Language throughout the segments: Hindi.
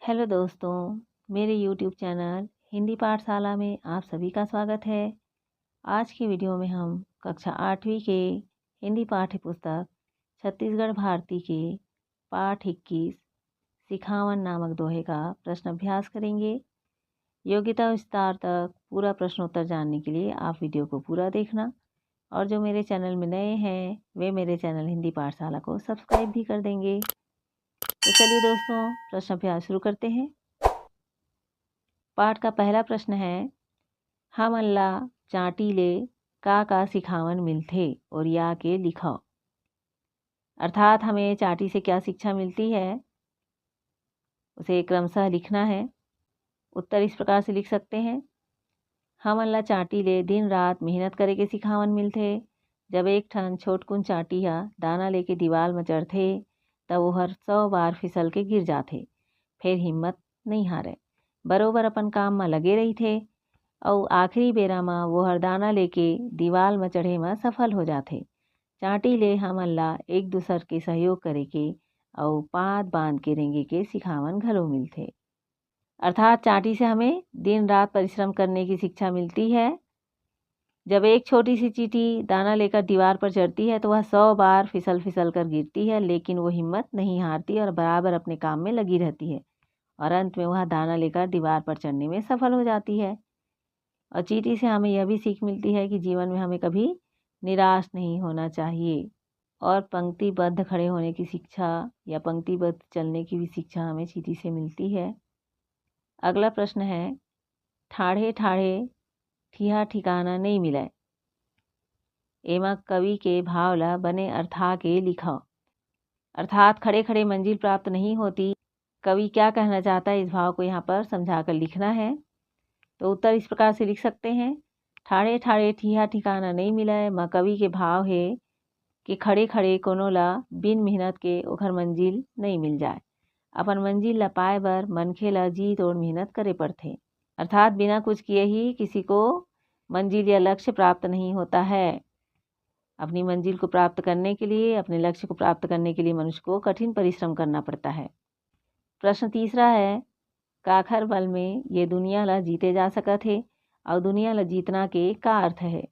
हेलो दोस्तों, मेरे यूट्यूब चैनल हिंदी पाठशाला में आप सभी का स्वागत है। आज की वीडियो में हम कक्षा 8वीं के हिंदी पाठ्य पुस्तक छत्तीसगढ़ भारती के पाठ 21 सिखावन नामक दोहे का प्रश्न अभ्यास करेंगे। योग्यता विस्तार तक पूरा प्रश्नोत्तर जानने के लिए आप वीडियो को पूरा देखना और जो मेरे चैनल में नए हैं वे मेरे चैनल हिंदी पाठशाला को सब्सक्राइब भी कर देंगे। तो चलिए दोस्तों, प्रश्न अभ्यास शुरू करते हैं। पाठ का पहला प्रश्न है, हमन ला चाटी ले का सिखावन मिलथे और या के लिखो। अर्थात हमें चाटी से क्या शिक्षा मिलती है उसे क्रमशः लिखना है। उत्तर इस प्रकार से लिख सकते हैं, हमन ला चाटी ले दिन रात मेहनत करे के सिखावन मिलथे। जब एक ठन छोटकुन चाटी हा दाना लेके दीवाल में चढ़थे तब वो हर 100 बार फिसल के गिर जाथे, फिर हिम्मत नहीं हारे, बरोबर अपन काम में लगे रहीथे और आखिरी बेरा में वो हर दाना लेके दीवाल में चढ़े में सफल हो जाथे। चाटी ले हमन ला एक दूसर के सहयोग करे के और पात बांध के रेंगे के सिखावन घलो मिलथे। अर्थात चाटी से हमें दिन रात परिश्रम करने की शिक्षा मिलती है। जब एक छोटी सी चींटी दाना लेकर दीवार पर चढ़ती है तो वह 100 बार फिसल फिसल कर गिरती है, लेकिन वो हिम्मत नहीं हारती और बराबर अपने काम में लगी रहती है और अंत में वह दाना लेकर दीवार पर चढ़ने में सफल हो जाती है। और चींटी से हमें यह भी सीख मिलती है कि जीवन में हमें कभी निराश नहीं होना चाहिए और पंक्तिबद्ध खड़े होने की शिक्षा या पंक्तिबद्ध चलने की भी शिक्षा हमें चींटी से मिलती है। अगला प्रश्न है, ठाढ़े ठाढ़े ठिहा ठिकाना नहीं मिले, एमा कवि के भाव ला बने अर्था के लिखो। अर्थात खड़े खड़े मंजिल प्राप्त नहीं होती। कवि क्या कहना चाहता है इस भाव को यहाँ पर समझा कर लिखना है। तो उत्तर इस प्रकार से लिख सकते हैं, ठाड़े ठाड़े ठिहा ठिकाना नहीं मिले माँ कवि के भाव है कि खड़े खड़े कोनो ला बिन मेहनत के ओखर मंजिल नहीं मिल जाए। अपन मंजिल ला पाए बर मनखे ला जी तोड़ मेहनत करे पड़थे। अर्थात बिना कुछ किए ही किसी को मंजिल या लक्ष्य प्राप्त नहीं होता है। अपनी मंजिल को प्राप्त करने के लिए, अपने लक्ष्य को प्राप्त करने के लिए मनुष्य को कठिन परिश्रम करना पड़ता है। प्रश्न तीसरा है, काखर बल में ये दुनिया ला जीते जा सकत है और दुनिया ला जीतना के का अर्थ है।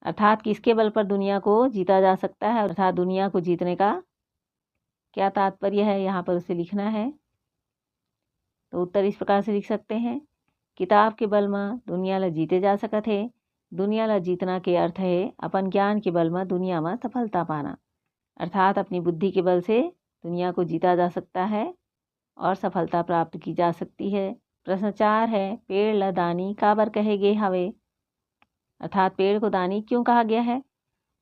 अर्थात किसके बल पर दुनिया को जीता जा सकता है, अर्थात दुनिया को जीतने का क्या तात्पर्य है यहाँ पर उसे लिखना है। तो उत्तर इस प्रकार से लिख सकते हैं, किताब के बल में दुनिया ला जीते जा सकत है। दुनिया ला जीतना के अर्थ है अपन ज्ञान के बल में दुनिया में सफलता पाना। अर्थात अपनी बुद्धि के बल से दुनिया को जीता जा सकता है और सफलता प्राप्त की जा सकती है। प्रश्न 4 है, पेड़ ला दानी काबर कहे गे हवे। अर्थात पेड़ को दानी क्यों कहा गया है।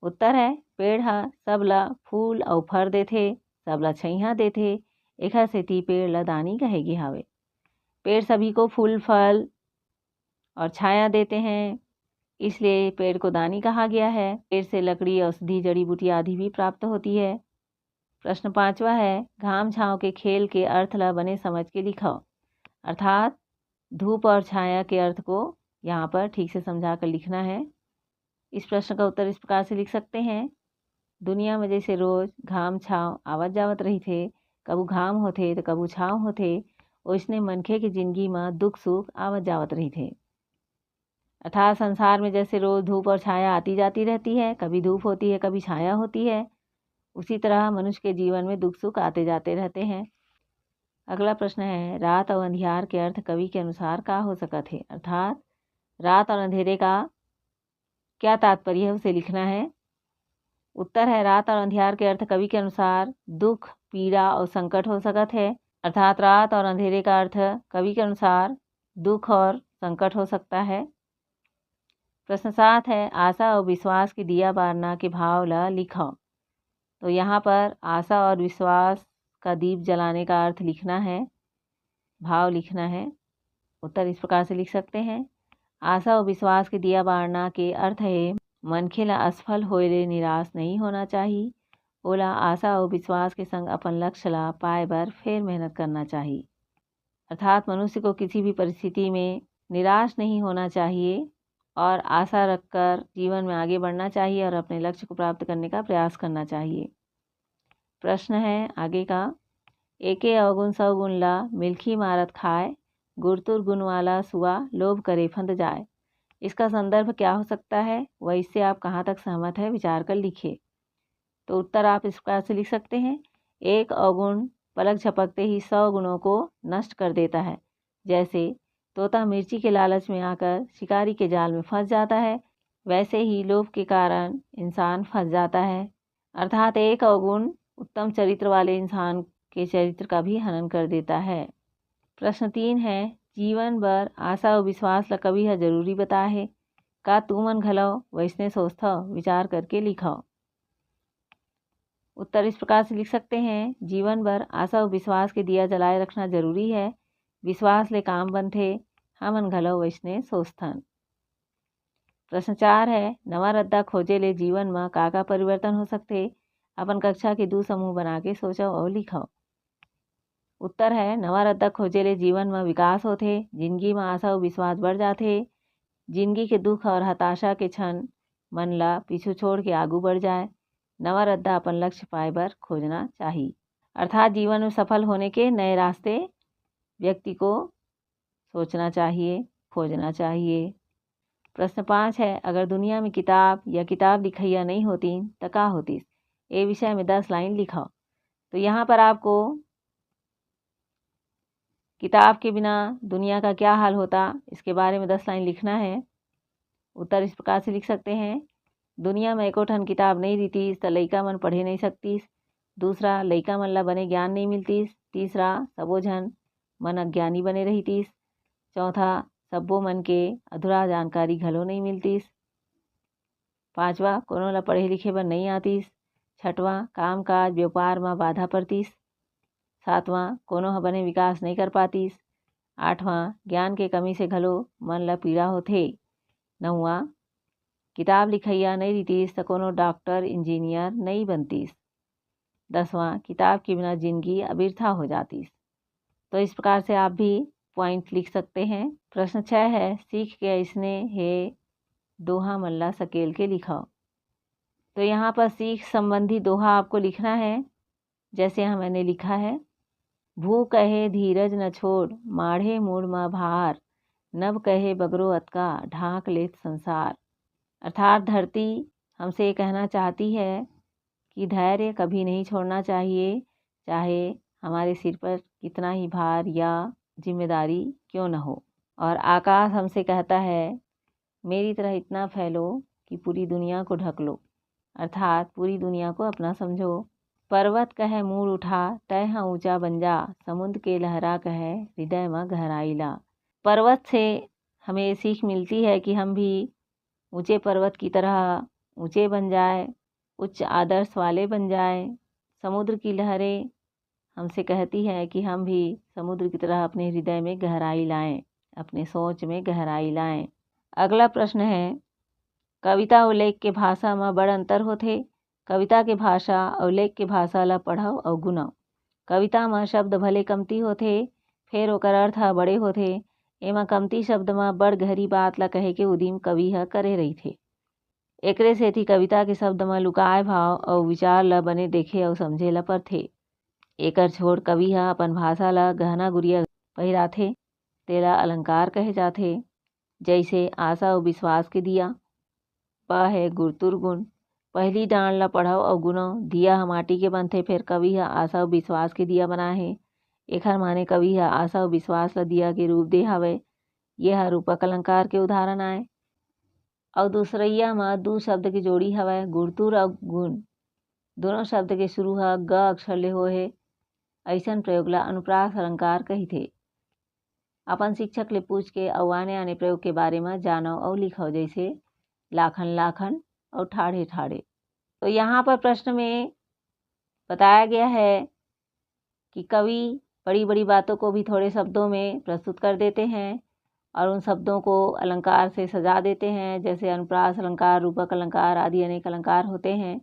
उत्तर है, पेड़ हा सब ला फूल और फर देथे, सब ला छइहा देथे, एखर सेती पेड़ ला दानी कहे गे हवे। पेड़ सभी को फूल फल और छाया देते हैं, इसलिए पेड़ को दानी कहा गया है। पेड़ से लकड़ी, औषधि, जड़ी बूटी आदि भी प्राप्त होती है। प्रश्न 5वां है, घाम छाँव के खेल के अर्थ ला बने समझ के लिखो। अर्थात धूप और छाया के अर्थ को यहाँ पर ठीक से समझा कर लिखना है। इस प्रश्न का उत्तर इस प्रकार से लिख सकते हैं, दुनिया में जैसे रोज घाम छाँव आवत जावत रही थे, कबू घाम होथे तो कबू छाँव होथे, वैसने मनखे की जिंदगी में दुख सुख आवत जावत रही थे। अर्थात संसार में जैसे रोज धूप और छाया आती जाती रहती है, कभी धूप होती है कभी छाया होती है, उसी तरह मनुष्य के जीवन में दुख सुख आते जाते रहते हैं। अगला प्रश्न है, रात और अंधियार के अर्थ कवि के अनुसार का हो सकत है। अर्थात रात और अंधेरे का क्या तात्पर्य है उसे लिखना है। उत्तर है, रात और अंधियार के अर्थ कवि के अनुसार दुख, पीड़ा और संकट हो सकत है। अर्थात रात और अंधेरे का अर्थ कवि के अनुसार दुख और संकट हो सकता है। प्रश्न 7 है, आशा और विश्वास की दिया बारना के भाव ला लिखो। तो यहाँ पर आशा और विश्वास का दीप जलाने का अर्थ लिखना है, भाव लिखना है। उत्तर इस प्रकार से लिख सकते हैं, आशा और विश्वास के दिया बारना के अर्थ है मनखे ला असफल होए ले निराश नहीं होना चाहिए, ओला आशा और विश्वास के संग अपन लक्ष्य ला पाए बर फिर मेहनत करना चाहिए। अर्थात मनुष्य को किसी भी परिस्थिति में निराश नहीं होना चाहिए और आशा रखकर जीवन में आगे बढ़ना चाहिए और अपने लक्ष्य को प्राप्त करने का प्रयास करना चाहिए। प्रश्न है आगे का, एके अवगुण सौ गुण ला मिल्खी मारत खाए, गुरतुर गुण वाला सुआ लोभ करे फंद जाए। इसका संदर्भ क्या हो सकता है व इससे आप कहाँ तक सहमत है, विचार कर लिखिए। तो उत्तर आप इस प्रकार से लिख सकते हैं, एक अवगुण पलक झपकते ही 100 गुणों को नष्ट कर देता है। जैसे तोता मिर्ची के लालच में आकर शिकारी के जाल में फंस जाता है, वैसे ही लोभ के कारण इंसान फंस जाता है। अर्थात एक अवगुण उत्तम चरित्र वाले इंसान के चरित्र का भी हनन कर देता है। प्रश्न 3 है, जीवन भर आशा और विश्वास ला कभी है जरूरी बता है, का तू मन घलो वैसने सोचता, विचार करके लिखाओ। उत्तर इस प्रकार से लिख सकते हैं, जीवन भर आशा और विश्वास के दिया जलाए रखना जरूरी है, विश्वास ले काम बनथे, हमन घलो वैसने सोचथन। प्रश्न 4 है, नवा रद्दा खोजे ले जीवन में का परिवर्तन हो सकते, अपन कक्षा के 2 समूह बना के सोचो और लिखो। उत्तर है, नवा रद्दा खोजे ले जीवन में विकास होथे, जिंदगी में आशा और विश्वास बढ़ जाथे, जिंदगी के दुख और हताशा के क्षण मन ला पीछू छोड़ के आगू बढ़ जाए। नवा रद्दा अपन लक्ष्य पाए बर खोजना चाहिए। अर्थात जीवन में सफल होने के नए रास्ते व्यक्ति को सोचना चाहिए, खोजना चाहिए। प्रश्न 5 है, अगर दुनिया में किताब या किताब लिखैया नहीं होती तो का होती, ये विषय में 10 लाइन लिखो। तो यहाँ पर आपको किताब के बिना दुनिया का क्या हाल होता, इसके बारे में 10 लाइन लिखना है। उत्तर इस प्रकार से लिख सकते हैं, दुनिया में एको ठन किताब नहीं रहीतीस तो लइका मन पढ़े नहीं सकतीस। दूसरा, लइका मन ला बने ज्ञान नहीं मिलतीस। तीसरा, सबो झन मन अज्ञानी बने रहीतीस। चौथा, सब्बो मन के अधूरा जानकारी घलो नहीं मिलतीस। पांचवा, कोनो ला पढ़े लिखे बर नहीं आतीस। छठवां, काम काज व्यापार में बाधा पड़तीस। सातवां, कोनो ह बने विकास नहीं कर पातीस। आठवां, ज्ञान के कमी से घलो मन ला पीड़ा होथे। नौवां, किताब लिखैया नहीं रहीतीस तो कोनो डॉक्टर इंजीनियर नहीं बनतीस। 10वां, किताब के बिना जिंदगी अबिरथा हो जातीस। तो इस प्रकार से आप भी पॉइंट लिख सकते हैं। प्रश्न 6 है, सीख के इसने हे दोहा मल्ला सकेल के लिखाओ। तो यहाँ पर सीख संबंधी दोहा आपको लिखना है। जैसे यहाँ मैंने लिखा है, भू कहे धीरज न छोड़, माढ़े मूड मा भार, नभ कहे बगरो अतका, ढांक लेत संसार। अर्थात धरती हमसे ये कहना चाहती है कि धैर्य कभी नहीं छोड़ना चाहिए, चाहे हमारे सिर पर कितना ही भार या जिम्मेदारी क्यों न हो। और आकाश हमसे कहता है, मेरी तरह इतना फैलो कि पूरी दुनिया को ढक लो। अर्थात पूरी दुनिया को अपना समझो। पर्वत कहे मूड उठा, तय हाँ ऊंचा बन जा, समुद्र के लहरा कहे हृदय में गहराई ला। पर्वत से हमें सीख मिलती है कि हम भी ऊंचे पर्वत की तरह ऊंचे बन जाए, उच्च आदर्श वाले बन जाए। समुद्र की लहरें हमसे कहती है कि हम भी समुद्र की तरह अपने हृदय में गहराई लाएं, अपने सोच में गहराई लाएं। अगला प्रश्न है, कविता और लेख के भाषा में बड़ अंतर होथे। कविता के भाषा और लेख के भाषा ला पढ़ो और गुनाओ। कविता में शब्द भले कमती होथे, फिर ओकर अर्थ ह बड़े होथे। एमा कमती शब्द में बड़ गहरी बात ला कहे के उदिम कवि ह करे रहिथे। एकरे सेती कविता के शब्द में लुकाए भाव और विचार ला बने देखे और समझे ला परथे। एकर छोड़ कवि ह अपन भाषा ला गहना गुरिया पहिराथे, तेला अलंकार कहे जाथे। जैसे आशा और विश्वास के दिया, प है गुरतुर गुण, पहली डांड ला पढ़ो और गुनो। दिया ह माटी के बनथे, फिर कवि ह आशा और विश्वास के दिया बनाए हे। एखर माने कवि ह आशा और विश्वास ला दिया के रूप दे हवे। ये ह रूपक अलंकार के उदाहरण आए। और दूसरइया में 2 शब्द की जोड़ी हवय, गुरतुर और गुण। दोनों शब्द के शुरू ह ग अक्षर ले होए हे। ऐसन प्रयोग ला अनुप्रास अलंकार कहिथे। अपन शिक्षक ले पूछ के और आने आने प्रयोग के बारे में जानो और लिखो, जैसे लाखन लाखन और ठाढ़े ठाढ़े। तो यहाँ पर प्रश्न में बताया गया है कि कवि बड़ी बड़ी बातों को भी थोड़े शब्दों में प्रस्तुत कर देते हैं और उन शब्दों को अलंकार से सजा देते हैं। जैसे अनुप्रास अलंकार, रूपक अलंकार आदि अनेक अलंकार होते हैं।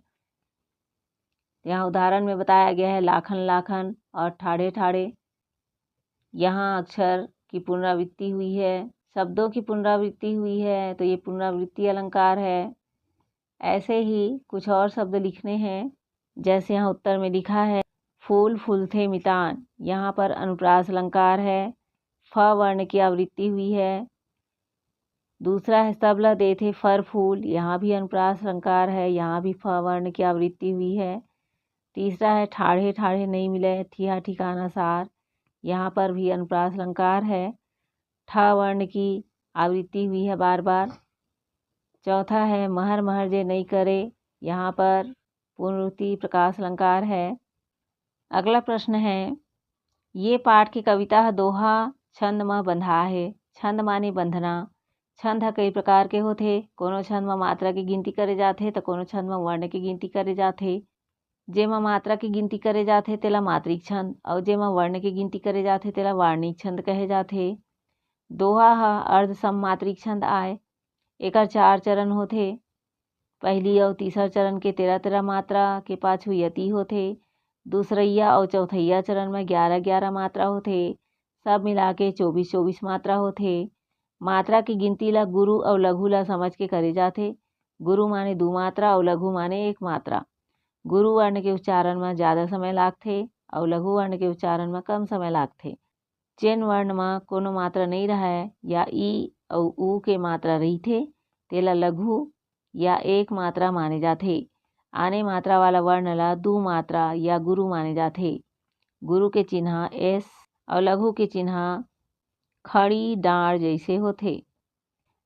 यहाँ उदाहरण में बताया गया है लाखन लाखन और ठाढ़े ठाढ़े। यहाँ अक्षर की पुनरावृत्ति हुई है, शब्दों की पुनरावृत्ति हुई है, तो ये पुनरावृत्ति अलंकार है। ऐसे ही कुछ और शब्द लिखने हैं। जैसे यहाँ उत्तर में लिखा है, फूल फूलथे मितान, यहाँ पर अनुप्रास अलंकार है, फ वर्ण की आवृत्ति हुई है। दूसरा है सबला देथे फर फूल, यहाँ भी अनुप्रास अलंकार है, यहाँ भी फ वर्ण की आवृत्ति हुई है। तीसरा है ठाढ़े ठाढ़े नहीं मिले ठिया ठिकाना सार, यहाँ पर भी अनुप्रास अलंकार है, ठ वर्ण की आवृत्ति हुई है बार बार। चौथा है महर महर जे नहीं करे, यहाँ पर पुनरुक्ति प्रकाश अलंकार है। अगला प्रश्न है, ये पाठ की कविता दोहा छंद में बंधा है। छंद माने बंधना। छंद कई प्रकार के होते, कोनो छंद में मात्रा की गिनती करे जाते तो कोनो छंद में वर्ण की गिनती करे जाते। जेमा मात्रा की गिनती करे जाते तेला मात्रिक छंद और जेमा वर्ण की गिनती करे जाते तेला वार्णिक छंद कहे जाते। दोहा हा अर्ध सममात्रिक छंद आए, एकर 4 चरण होते। पहली और तीसरा चरण के 13-13 मात्रा के पाछू यति होते। दूसरैया और चौथैया चरण में 11-11 मात्रा होते। सब मिला के 24-24 मात्रा होते। मात्रा की गिनती ला गुरु और लघु ला समझ के करे जाते। गुरु माने 2 मात्रा और लघु माने 1 मात्रा। गुरु वर्ण के उच्चारण में ज़्यादा समय लागथे और लघु वर्ण के उच्चारण में कम समय लागथे। जेन वर्ण में कोनो मात्रा नहीं रहे या ई और ऊ के मात्रा रहीथे तेला लघु या 1 मात्रा माने जाथे। आने मात्रा वाला वर्ण ला 2 मात्रा या गुरु माने जाथे। गुरु के चिन्ह एस और लघु के चिन्ह खड़ी डाँड़ जैसे होथे।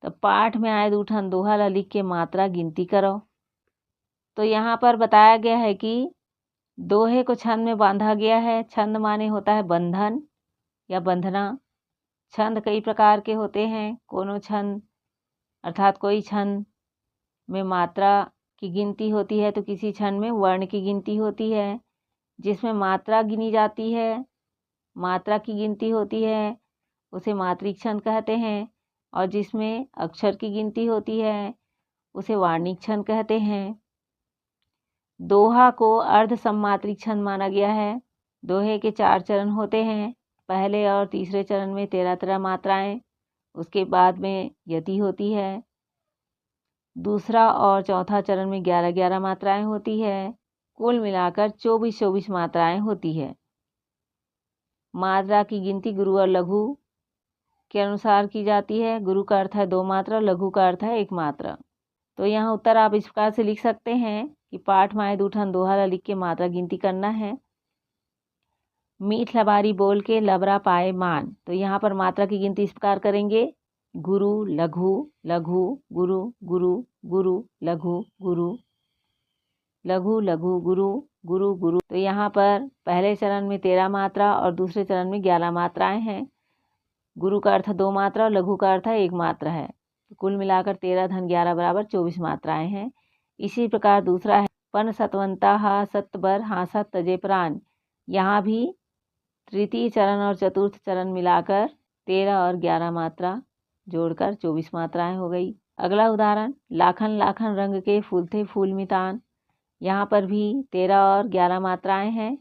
तो पाठ में आए 2 ठन दोहा ला लिख के मात्रा गिनती करो। तो यहाँ पर बताया गया है कि दोहे को छंद में बांधा गया है। छंद माने होता है बंधन या बंधना। छंद कई प्रकार के होते हैं। कोनो छंद अर्थात कोई छंद में मात्रा की गिनती होती है तो किसी छंद में वर्ण की गिनती होती है। जिसमें मात्रा गिनी जाती है, मात्रा की गिनती होती है, उसे मात्रिक छंद कहते हैं। और जिसमें अक्षर की गिनती होती है उसे वार्णिक छंद कहते हैं। दोहा को अर्ध सममात्रिक छंद माना गया है। दोहे के 4 चरण होते हैं। पहले और तीसरे चरण में 13-13 मात्राएं, उसके बाद में यति होती है। दूसरा और चौथा चरण में 11-11 मात्राएं होती है। कुल मिलाकर 24-24 मात्राएं होती है। मात्रा की गिनती गुरु और लघु के अनुसार की जाती है। गुरु का अर्थ है 2 मात्रा, लघु का अर्थ है 1 मात्रा। तो यहाँ उत्तर आप इस प्रकार से लिख सकते हैं कि पाठ में आए 2 ठन दोहा ला लिख के मात्रा गिनती करना है। मीठ लबारी बोल के लबरा पाए मान, तो यहाँ पर मात्रा की गिनती इस प्रकार करेंगे, गुरु लघु लघु गुरु गुरु गुरु लघु गुरु लघु लघु गुरु गुरु गुरु। तो यहाँ पर पहले चरण में 13 मात्रा और दूसरे चरण में 11 मात्राएं हैं। गुरु का अर्थ 2 मात्रा और लघु का अर्थ 1 मात्रा है। तो कुल मिलाकर 13 धन 11 बराबर 24 मात्राएं हैं। इसी प्रकार दूसरा है पन सतवंता हा सतबर हासा तजे प्राण। यहाँ भी तृतीय चरण और चतुर्थ चरण मिलाकर 13 और 11 मात्रा जोड़कर 24 मात्राएं हो गई। अगला उदाहरण, लाखन लाखन रंग के फूल थे फूल मितान। यहाँ पर भी 13 और 11 मात्राएं हैं।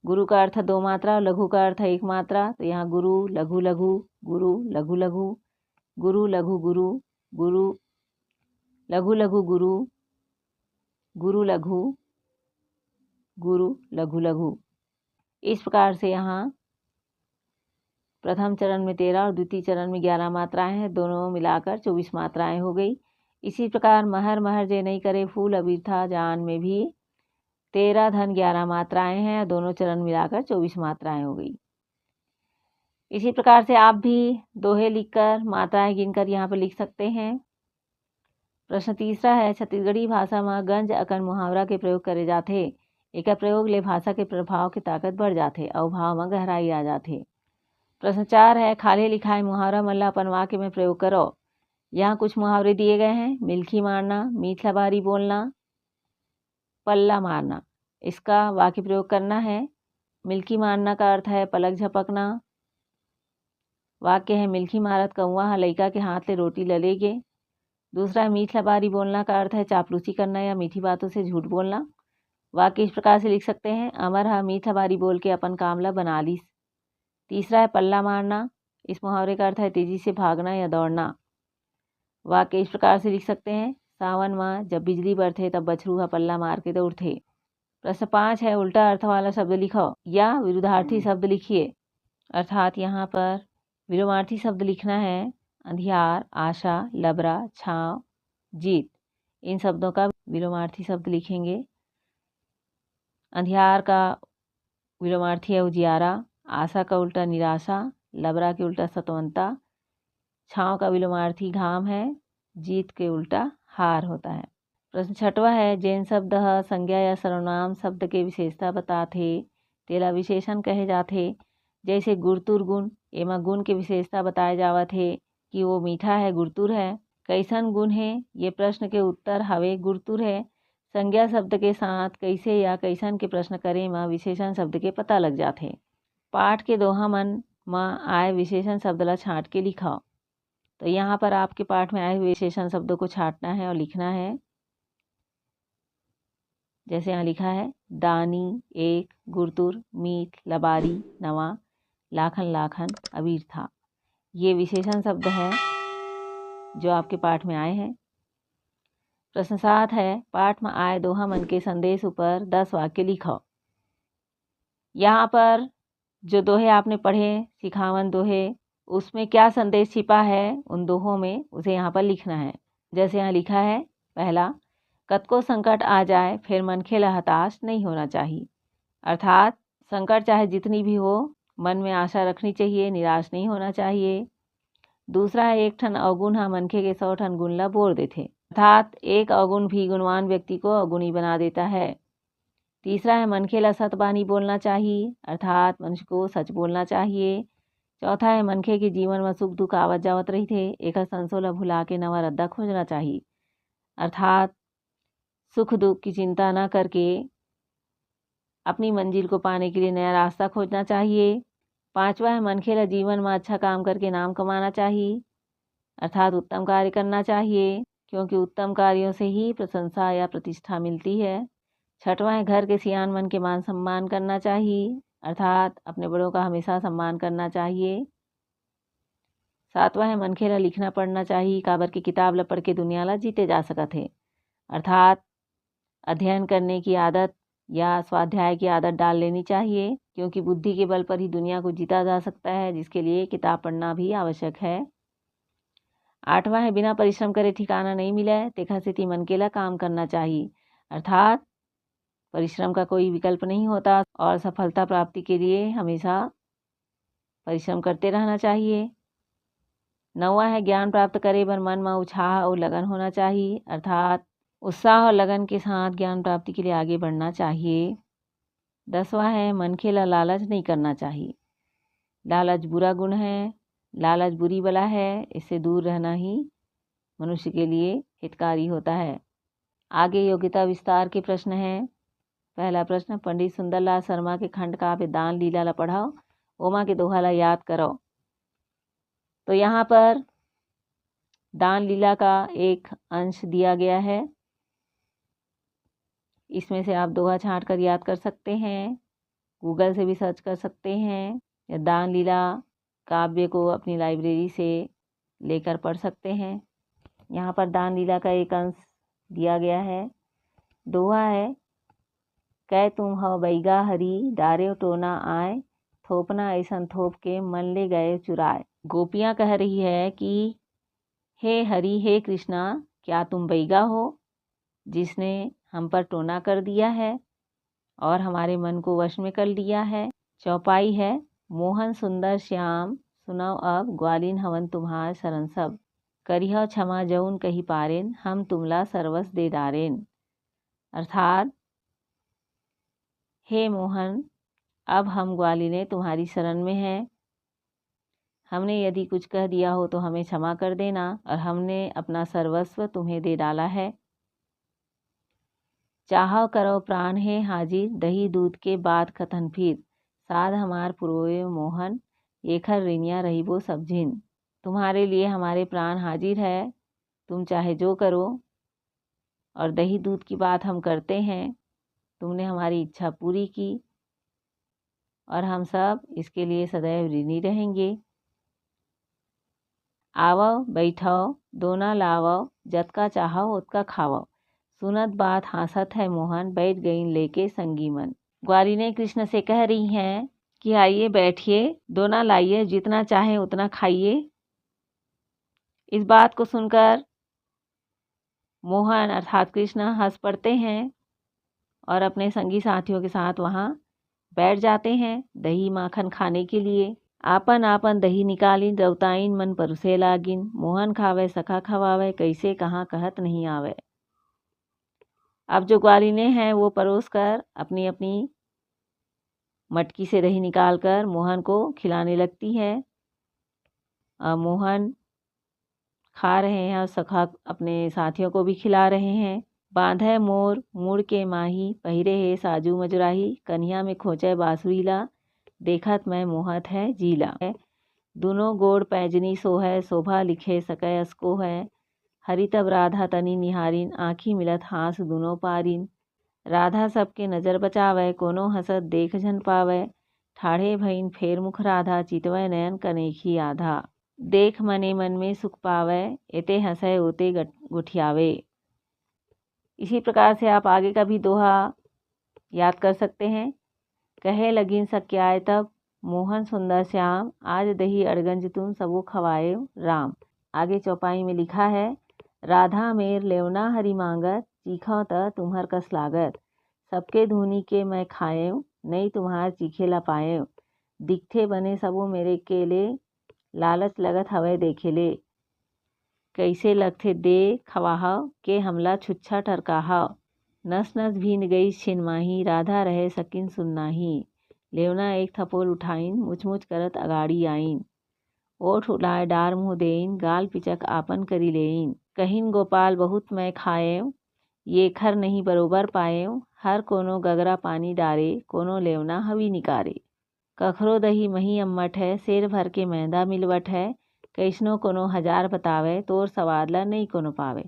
गुरु का अर्थ 2 मात्रा और लघु का अर्थ 1 मात्रा। तो यहाँ गुरु लघु लघु गुरु लघु लघु गुरु लघु गुरु गुरु लघु लघु गुरु गुरु लघु गुरु लघु लघु। इस प्रकार से यहाँ प्रथम चरण में 13 और द्वितीय चरण में 11 मात्राएं हैं। दोनों मिलाकर 24 मात्राएं हो गई। इसी प्रकार महर महर जे नहीं करे फूल अबीर था जान में भी 13 धन 11 मात्राएं हैं। दोनों चरण मिलाकर 24 मात्राएं हो गई। इसी प्रकार से आप भी दोहे लिखकर मात्राएं गिनकर यहाँ पर लिख सकते हैं। प्रश्न तीसरा है, छत्तीसगढ़ी भाषा में गंज अकन मुहावरा के प्रयोग करे जाथे। एक प्रयोग ले भाषा के प्रभाव की ताकत बढ़ जाथे और भाव में गहराई आ जाथे। प्रश्न 4 है, खाले लिखाए मुहावरा मन ला अपन वाक्य में प्रयोग करो। यहाँ कुछ मुहावरे दिए गए हैं। मिल्खी मारना, मीठ लबारी बोलना, पल्ला मारना। इसका वाक्य प्रयोग करना है। मिल्खी मारना का अर्थ है पलक झपकना। वाक्य है, मिल्खी मारत कौआ हा लइका के हाथ ले रोटी ल लेगे। दूसरा है, मीठ लबारी बोलना का अर्थ है चापलूसी करना या मीठी बातों से झूठ बोलना। वाक्य इस प्रकार से लिख सकते हैं, अमर हा मीठ लबारी बोल के अपन काम ला बना लीस। तीसरा है, पल्ला मारना। इस मुहावरे का अर्थ है तेजी से भागना या दौड़ना। वाक्य इस प्रकार से लिख सकते हैं, सावन में जब बिजली बरथे तब बछरू हा पल्ला मार के दौड़थे। प्रश्न 5 है, उल्टा अर्थ वाला शब्द लिखो या विरुद्धार्थी शब्द लिखिए। अर्थात यहाँ पर विलोमार्थी शब्द लिखना है। अंधियार, आशा, लबरा, छाँव, जीत, इन शब्दों का विलोमार्थी शब्द लिखेंगे। अंधियार का विलोमार्थी है उजियारा, आशा का उल्टा निराशा, लबरा के उल्टा सतवंता, छाँव का विलोमार्थी घाम है, जीत के उल्टा हार होता है। प्रश्न 6वां है, जैन शब्द संज्ञा या सर्वनाम शब्द के विशेषता बताथे तेला विशेषण कहे जाथे। जैसे गुरुतुर गुण, एमा गुण के विशेषता बताए जावत है कि वो मीठा है, गुरुतुर है। कैसन गुण है, ये प्रश्न के उत्तर हवे गुरुतुर है। संज्ञा शब्द के साथ कैसे या कैसन के प्रश्न करे में विशेषण शब्द के पता लग जाते। पाठ के दोहा मन में आए विशेषण शब्द ला छाँट के लिखाओ। तो यहाँ पर आपके पाठ में आए हुए विशेषण शब्दों को छाँटना है और लिखना है। जैसे यहाँ लिखा है, दानी, एक, गुरुतुर, मीठ, लबारी, नवा, लाखन लाखन, अबीर था। ये विशेषण शब्द है जो आपके पाठ में आए हैं। प्रश्न 7 है, पाठ में आए दोहा मन के संदेश ऊपर 10 वाक्य लिखो। यहाँ पर जो दोहे आपने पढ़े, सिखावन दोहे, उसमें क्या संदेश छिपा है उन दोहों में, उसे यहाँ पर लिखना है। जैसे यहाँ लिखा है, पहला, कतको संकट आ जाए फिर मनखे ला हताश नहीं होना चाहिए। अर्थात संकट चाहे जितनी भी हो, मन में आशा रखनी चाहिए, निराश नहीं होना चाहिए। दूसरा है, एक ठन अवगुण हा मनखे के 100 ठन गुण ला बोर देथे। अर्थात एक अवगुण भी गुणवान व्यक्ति को अवगुणी बना देता है। तीसरा है, मनखे ला सतबानी बोलना चाहिए, अर्थात मनुष्य को सच बोलना चाहिए। चौथा है, मनखे के जीवन में सुख दुख आवत जावत रही थे, एक संसो ला भुला के नवा रद्दा खोजना चाहिए। अर्थात सुख दुख की चिंता न करके अपनी मंजिल को पाने के लिए नया रास्ता खोजना चाहिए। पांचवा है, मनखे ला जीवन में अच्छा काम करके नाम कमाना चाहिए, अर्थात उत्तम कार्य करना चाहिए, क्योंकि उत्तम कार्यों से ही प्रशंसा या प्रतिष्ठा मिलती है। छठवां है, घर के सियान मन के मान सम्मान करना चाहिए, अर्थात अपने बड़ों का हमेशा सम्मान करना चाहिए। सातवां है, मनखे ला लिखना पढ़ना चाहिए, काबर की किताब ला पढ़ के दुनिया ला जीते जा सकत है। अर्थात अध्ययन करने की आदत या स्वाध्याय की आदत डाल लेनी चाहिए, क्योंकि बुद्धि के बल पर ही दुनिया को जीता जा सकता है, जिसके लिए किताब पढ़ना भी आवश्यक है। आठवां है, बिना परिश्रम करे ठिकाना नहीं मिला है, तेखा सेती मनखे ला काम करना चाहिए। अर्थात परिश्रम का कोई विकल्प नहीं होता और सफलता प्राप्ति के लिए हमेशा परिश्रम करते रहना चाहिए। नौवां है, ज्ञान प्राप्त करे बर मन में उत्साह और लगन होना चाहिए, अर्थात उत्साह और लगन के साथ ज्ञान प्राप्ति के लिए आगे बढ़ना चाहिए। 10वां है, मनखे ला लालच नहीं करना चाहिए। लालच बुरा गुण है, लालच बुरी बला है, इससे दूर रहना ही मनुष्य के लिए हितकारी होता है। आगे योग्यता विस्तार के प्रश्न हैं। पहला प्रश्न, पंडित सुंदरलाल शर्मा के खंड काव्य दान लीला ला पढ़ाओ, ओमा के दोहा ला याद करो। तो यहाँ पर दान लीला का एक अंश दिया गया है, इसमें से आप दोहा छांट कर याद कर सकते हैं, गूगल से भी सर्च कर सकते हैं, या दान लीला काव्य को अपनी लाइब्रेरी से लेकर पढ़ सकते हैं। यहाँ पर दान लीला का एक अंश दिया गया है। दोहा है, कै तुम हो बैगा हरी, डारे टोना आए, थोपना ऐसन थोप के मन ले गए चुराए। गोपियाँ कह रही है कि हे हरि, हे कृष्णा, क्या तुम बैगा हो जिसने हम पर टोना कर दिया है और हमारे मन को वश में कर लिया है। चौपाई है, मोहन सुंदर श्याम, सुनाओ अब ग्वालिन हवन तुम्हार शरण सब, करिह क्षमा जौन कही पारेन, हम तुमला सर्वस दे डारेन। अर्थात हे मोहन, अब हम ग्वालिने तुम्हारी शरण में हैं, हमने यदि कुछ कह दिया हो तो हमें क्षमा कर देना, और हमने अपना सर्वस्व तुम्हें दे डाला है। चाहो करो प्राण है हाजिर, दही दूध के बाद कथन फिर, साध हमार पुरोए मोहन, एखर ऋणिया रहीबो सब झिन। तुम्हारे लिए हमारे प्राण हाजिर है, तुम चाहे जो करो, और दही दूध की बात हम करते हैं, तुमने हमारी इच्छा पूरी की और हम सब इसके लिए सदैव ऋणी रहेंगे। आवो बैठो, दोना लावो, जतका चाहो उतका खावो, सुनत बात हासत है मोहन, बैठ गईं लेके संगी मन। ग्वालिनें कृष्ण से कह रही हैं कि आइए बैठिए, दोना लाइए, जितना चाहे उतना खाइए। इस बात को सुनकर मोहन अर्थात कृष्ण हंस पड़ते हैं और अपने संगी साथियों के साथ वहाँ बैठ जाते हैं दही माखन खाने के लिए। आपन आपन दही निकालिन, रौताइन मन परुसे लागिन। मोहन खावे सखा खवावे, कैसे कहाँ कहत नहीं आवे। अब जो ग्वालिनें हैं वो परोस कर अपनी अपनी मटकी से दही निकालकर मोहन को खिलाने लगती है। मोहन खा रहे हैं और सखा अपने साथियों को भी खिला रहे हैं। बांधे मोर मुड़ के माही, पहिरे है साजू मजुराही। कन्हिया में खोचे बांसुरीला, देखत मैं मोहत है जीला। दोनों गोड़ पैजनी सो है, शोभा लिखे सकै असको है। हरि तब राधा तनी निहारिन, आँखी मिलत हास दोनों पारिन। राधा सबके नज़र बचावे, कोनो हसत देख झन पावे। ठाढ़े भईन फेर मुख राधा, चितवै नयन कनेखी आधा। देख मने मन में सुख पावे, एते हंसै ओते गुठियावे। इसी प्रकार से आप आगे का भी दोहा याद कर सकते हैं। कहे लगिन सख्याय तब, मोहन सुंदर श्याम। आज दही अड़गंज तुम सबो खवाए राम। आगे चौपाई में लिखा है, राधा मेर लेवना हरि मांगत, चीखो त तुम्हर कस लागत। सबके धूनी के मैं खाएं, नहीं तुम्हार चीखे ला पाएं। दिखथे बने सबो मेरे केले, लालच लगत हवै देखे ले। कैसे लगथे दे खवाहव, के हमला छुच्छा टरकाहव। नस नस भीन गई छिनमाही, राधा रहे सकिन सुननाही। लेवना एक थपोल उठाइन, मुछ मुछ करत अगाड़ी आइन। ओठ उलाय डार मुँह देइन, गाल पिचक आपन करी लेइन। कहिन गोपाल बहुत मैं खाएव, ये खर नहीं बरोबर पाएव। हर कोनो गगरा पानी डारे, कोनो लेवना हवी निकारे। कखरो दही मही अम्मट है, शेर भर के मैदा मिलवट है। कैसनो कोनो हजार बतावे, तोर सवाद ला नहीं कोनो पावे।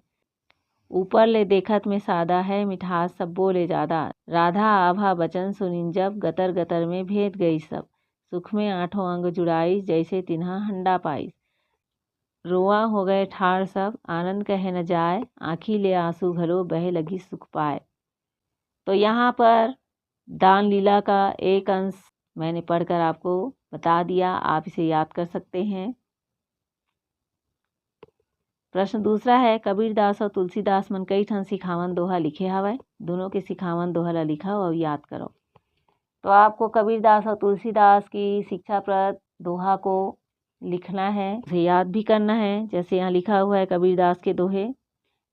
ऊपर ले देखत में सादा है, मिठास सब्बो ले ज्यादा। राधा आभा बचन सुनिन जब, गतर गतर में भेद गई सब। सुख में आठों अंग जुड़ाई, जैसे तिन्हा हंडा पाई। रोआ हो गए ठाड़ सब, आनंद कहे न जाए। आँखी ले आंसू घलो बहे लगी सुख पाए। तो यहाँ पर दान लीला का एक अंश मैंने पढ़कर आपको बता दिया, आप इसे याद कर सकते हैं। प्रश्न दूसरा है, कबीरदास और तुलसीदास मन कई ठन सिखावन दोहा लिखे हवय। दोनों के सिखावन दोहा ला लिखा और याद करो। तो आपको कबीरदास और तुलसीदास की शिक्षाप्रद दोहा को लिखना है, उसे याद भी करना है। जैसे यहाँ लिखा हुआ है कबीरदास के दोहे,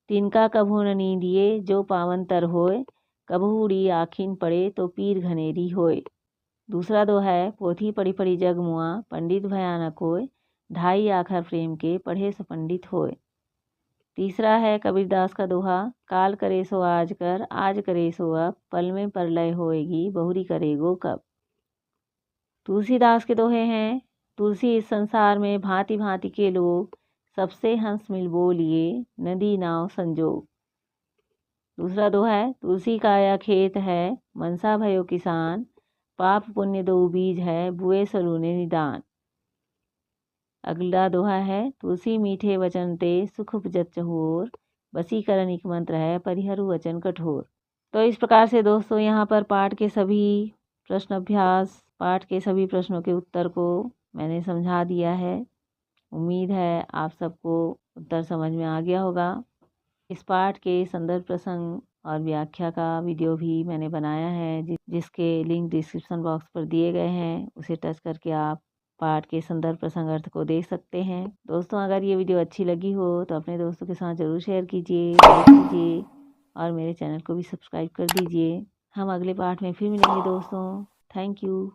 तिनका कभू न नींदिए, जो पावन तर होए। कभू उड़ी आखिन पड़े, तो पीर घनेरी होए। दूसरा दोहा है, पोथी पढ़ी पढ़ी जग मुआ, पंडित भयानक होए। ढाई आखर प्रेम के, पढ़े सो पंडित होए। तीसरा है कबीरदास का दोहा, काल करे सो आज कर, आज करे सो अब। पल में परलय होएगी, बहुरी करेगो कब। तुलसीदास के दोहे हैं, तुलसी इस संसार में भांति भांति के लोग, सबसे हंस मिल बोलिए, नदी नाव संजोग। दूसरा दोहा है, तुलसी का यह खेत है, मनसा भयो किसान। पाप पुण्य दो बीज है, बुए सलूने निदान। अगला दोहा है, तुलसी मीठे वचन ते, सुख उपजत चहोर। वसीकरण एक मंत्र है, परिहरु वचन कठोर। तो इस प्रकार से दोस्तों यहाँ पर पाठ के सभी प्रश्न अभ्यास, पाठ के सभी प्रश्नों के उत्तर को मैंने समझा दिया है। उम्मीद है आप सबको उत्तर समझ में आ गया होगा। इस पाठ के संदर्भ प्रसंग और व्याख्या का वीडियो भी मैंने बनाया है, जिसके लिंक डिस्क्रिप्शन बॉक्स पर दिए गए हैं। उसे टच करके आप पाठ के संदर्भ प्रसंग अर्थ को देख सकते हैं। दोस्तों अगर ये वीडियो अच्छी लगी हो तो अपने दोस्तों के साथ ज़रूर शेयर कीजिए, लाइक कीजिए और मेरे चैनल को भी सब्सक्राइब कर दीजिए। हम अगले पाठ में फिर मिलेंगे दोस्तों। Thank you.